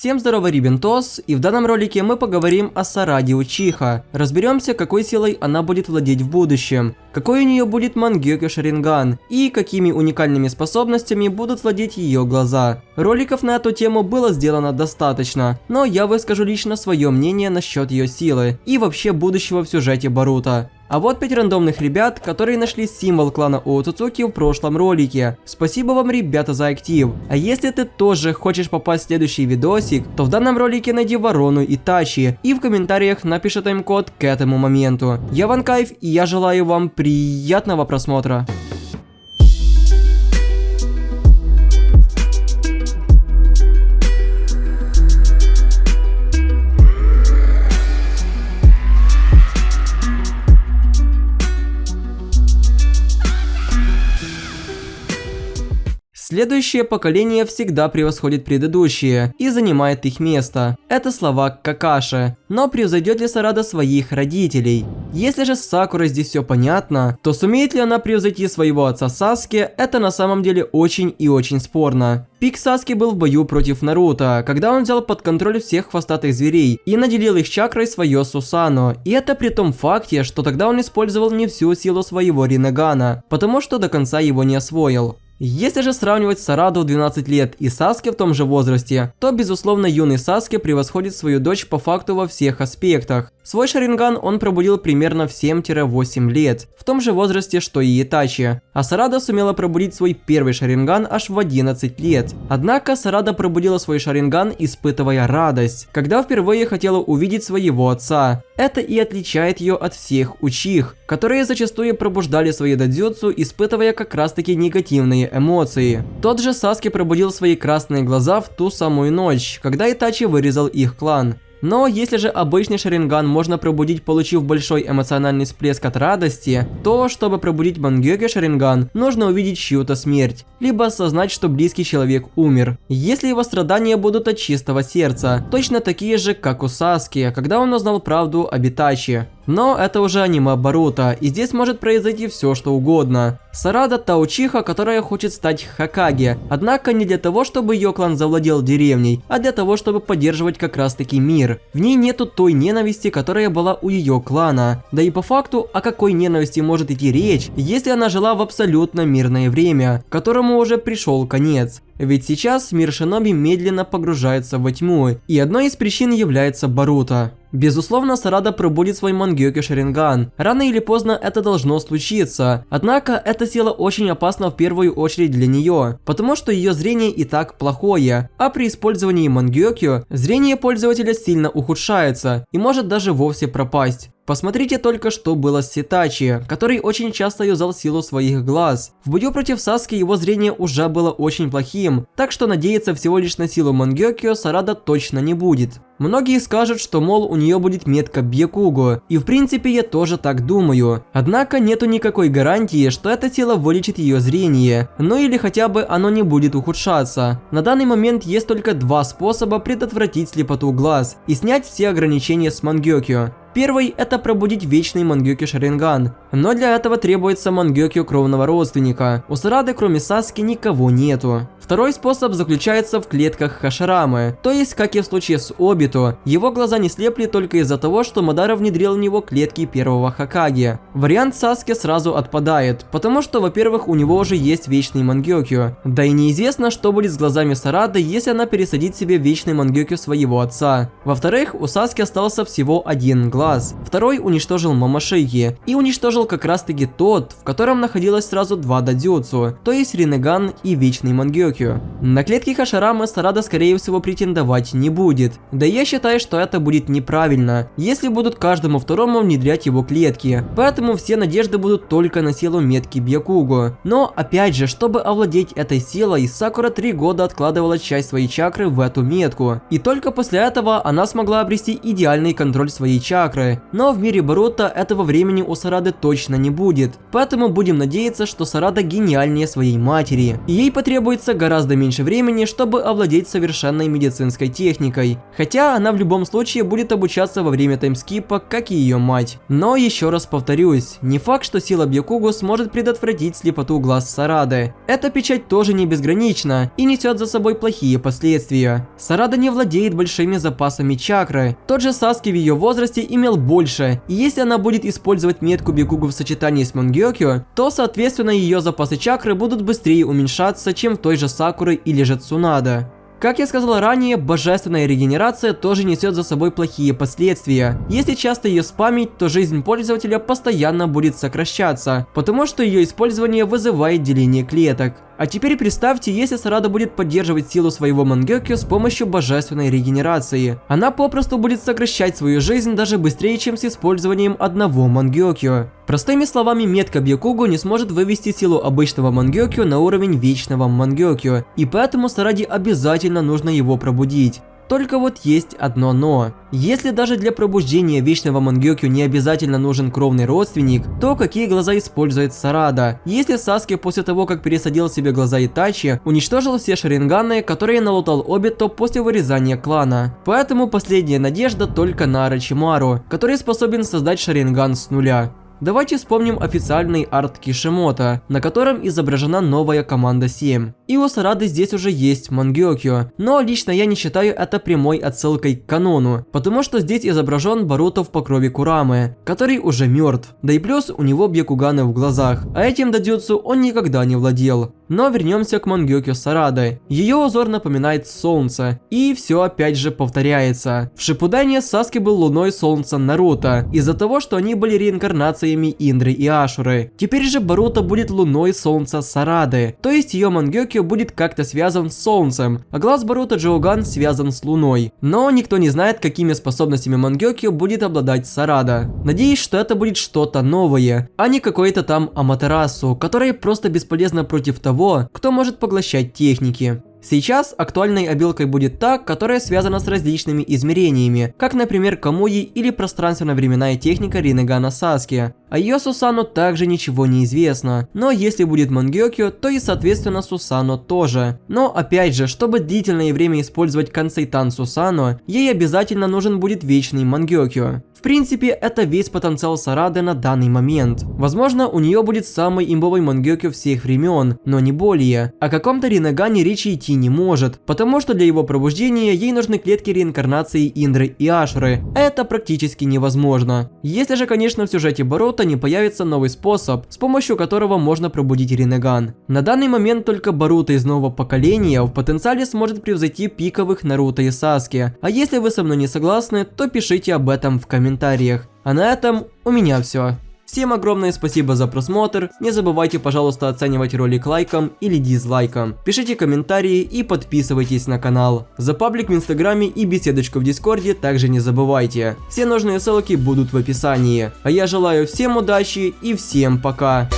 Всем здорово, Рибентос, и в данном ролике мы поговорим о Сараде Учиха. Разберемся, какой силой она будет владеть в будущем, какой у нее будет Мангёкё Шаринган и какими уникальными способностями будут владеть ее глаза. Роликов на эту тему было сделано достаточно, но я выскажу лично свое мнение насчет ее силы и вообще будущего в сюжете Боруто. А вот 5 рандомных ребят, которые нашли символ клана Оцуцуки в прошлом ролике. Спасибо вам, ребята, за актив. А если ты тоже хочешь попасть в следующий видосик, то в данном ролике найди Ворону Итачи и в комментариях напиши тайм-код к этому моменту. Я Ван Кайф, и я желаю вам приятного просмотра. Следующее поколение всегда превосходит предыдущее и занимает их место. Это слова Какаши. Но превзойдет ли Сарада своих родителей? Если же с Сакурой здесь все понятно, то сумеет ли она превзойти своего отца Саске, это на самом деле очень и очень спорно. Пик Саски был в бою против Наруто, когда он взял под контроль всех хвостатых зверей и наделил их чакрой свое Сусано. И это при том факте, что тогда он использовал не всю силу своего Риннегана, потому что до конца его не освоил. Если же сравнивать Сараду в 12 лет и Саске в том же возрасте, то безусловно юный Саске превосходит свою дочь по факту во всех аспектах. Свой Шаринган он пробудил примерно в 7-8 лет, в том же возрасте, что и Итачи. А Сарада сумела пробудить свой первый Шаринган аж в 11 лет. Однако Сарада пробудила свой Шаринган, испытывая радость, когда впервые хотела увидеть своего отца. Это и отличает ее от всех Учих, которые зачастую пробуждали свои дадзюцу, испытывая как раз таки негативные эмоции. Тот же Саске пробудил свои красные глаза в ту самую ночь, когда Итачи вырезал их клан. Но если же обычный Шаринган можно пробудить, получив большой эмоциональный всплеск от радости, то чтобы пробудить Мангёкё Шаринган, нужно увидеть чью-то смерть, либо осознать, что близкий человек умер. Если его страдания будут от чистого сердца, точно такие же, как у Саски, когда он узнал правду об Итачи. Но это уже аниме Боруто, и здесь может произойти все, что угодно. Сарада та Учиха, которая хочет стать Хокаге, однако не для того, чтобы ее клан завладел деревней, а для того, чтобы поддерживать как раз таки мир. В ней нету той ненависти, которая была у ее клана. Да и по факту, о какой ненависти может идти речь, если она жила в абсолютно мирное время, которому уже пришел конец. Ведь сейчас мир Шиноби медленно погружается во тьму, и одной из причин является Боруто. Безусловно, Сарада пробудит свой Мангёкё Шаринган. Рано или поздно это должно случиться. Однако, эта сила очень опасна в первую очередь для нее, потому что ее зрение и так плохое, а при использовании Мангёкё зрение пользователя сильно ухудшается и может даже вовсе пропасть. Посмотрите только, что было с Итачи, который очень часто юзал силу своих глаз. В бою против Саски его зрение уже было очень плохим, так что надеяться всего лишь на силу Мангёкё Сарада точно не будет. Многие скажут, что мол у нее будет метка Бьякуго, и в принципе я тоже так думаю. Однако нету никакой гарантии, что эта сила вылечит ее зрение, ну или хотя бы оно не будет ухудшаться. На данный момент есть только два способа предотвратить слепоту глаз и снять все ограничения с Мангёкё. Первый – это пробудить вечный Мангёкё Шаринган, но для этого требуется Мангёкё кровного родственника. У Сарады кроме Саски никого нету. Второй способ заключается в клетках Хаширамы, то есть, как и в случае с Обито, его глаза не слепли только из-за того, что Мадара внедрил в него клетки первого Хокаге. Вариант Саски сразу отпадает, потому что, во-первых, у него уже есть вечный Мангёкё, да и неизвестно, что будет с глазами Сарады, если она пересадит себе вечный Мангёкё своего отца. Во-вторых, у Саски остался всего один глаз. Второй уничтожил Момошики и уничтожил как раз таки тот, в котором находилось сразу два дадзюцу, то есть Риннеган и вечный Мангёкё. На клетки Хаширамы Сарада скорее всего претендовать не будет. Да я считаю, что это будет неправильно, если будут каждому второму внедрять его клетки. Поэтому все надежды будут только на силу метки Бьякуго. Но опять же, чтобы овладеть этой силой, Сакура 3 года откладывала часть своей чакры в эту метку. И только после этого она смогла обрести идеальный контроль своей чакры. Но в мире Боруто этого времени у Сарады точно точно не будет. Поэтому будем надеяться, что Сарада гениальнее своей матери. И ей потребуется гораздо меньше времени, чтобы овладеть совершенной медицинской техникой. Хотя она в любом случае будет обучаться во время таймскипа, как и ее мать. Но еще раз повторюсь, не факт, что сила Бьякугу сможет предотвратить слепоту глаз Сарады. Эта печать тоже не безгранична и несет за собой плохие последствия. Сарада не владеет большими запасами чакры. Тот же Саски в ее возрасте имел больше, и если она будет использовать метку Бьякугу в сочетании с Мангёкё, то соответственно ее запасы чакры будут быстрее уменьшаться, чем в той же Сакуры или же Цунада. Как я сказал ранее, божественная регенерация тоже несет за собой плохие последствия. Если часто ее спамить, то жизнь пользователя постоянно будет сокращаться, потому что ее использование вызывает деление клеток. А теперь представьте, если Сарада будет поддерживать силу своего Мангёкё с помощью божественной регенерации. Она попросту будет сокращать свою жизнь даже быстрее, чем с использованием одного Мангёкё. Простыми словами, метка Бьякугу не сможет вывести силу обычного Мангёкё на уровень вечного Мангёкё, и поэтому Сараде обязательно нужно его пробудить. Только вот есть одно но. Если даже для пробуждения вечного Мангёкё не обязательно нужен кровный родственник, то какие глаза использует Сарада? Если Саски после того, как пересадил себе глаза Итачи, уничтожил все шаринганы, которые налутал Обито после вырезания клана. Поэтому последняя надежда только на Орочимару, который способен создать шаринган с нуля. Давайте вспомним официальный арт Кишимото, на котором изображена новая команда 7. И у Сарады здесь уже есть Мангёкё, но лично я не считаю это прямой отсылкой к канону, потому что здесь изображен Боруто в покрове Курамы, который уже мертв, да и плюс у него бьякуганы в глазах, а этим додзюцу он никогда не владел. Но вернемся к Мангёкё Сарады. Ее узор напоминает солнце, и все опять же повторяется. В Шиппудене Саски был луной солнца Наруто, из-за того, что они были реинкарнациями Индры и Ашуры. Теперь же Боруто будет луной солнца Сарады, то есть ее Мангёкё будет как-то связан с солнцем, а глаз Боруто Джоуган связан с луной. Но никто не знает, какими способностями Мангёкё будет обладать Сарада. Надеюсь, что это будет что-то новое, а не какой-то там Аматерасу, которая просто бесполезна против того, кто может поглощать техники. Сейчас актуальной обилкой будет та, которая связана с различными измерениями, как, например, Камуи или пространственно-временная техника Риннегана Саски. О ее Сусано также ничего не известно, но если будет Мангёкё, то и соответственно Сусано тоже. Но опять же, чтобы длительное время использовать Кансейтан Сусано, ей обязательно нужен будет вечный Мангёкё. В принципе, это весь потенциал Сарады на данный момент. Возможно, у нее будет самый имбовый Мангёкё всех времен, но не более. О каком-то Риннегане речи идти не может, потому что для его пробуждения ей нужны клетки реинкарнации Индры и Ашуры. Это практически невозможно. Если же, конечно, в сюжете Боруто не появится новый способ, с помощью которого можно пробудить Риннеган. На данный момент только Боруто из нового поколения в потенциале сможет превзойти пиковых Наруто и Саски. А если вы со мной не согласны, то пишите об этом в комментариях. А на этом у меня все. Всем огромное спасибо за просмотр, не забывайте, пожалуйста, оценивать ролик лайком или дизлайком, пишите комментарии и подписывайтесь на канал. За паблик в инстаграме и беседочку в дискорде также не забывайте, все нужные ссылки будут в описании. А я желаю всем удачи и всем пока.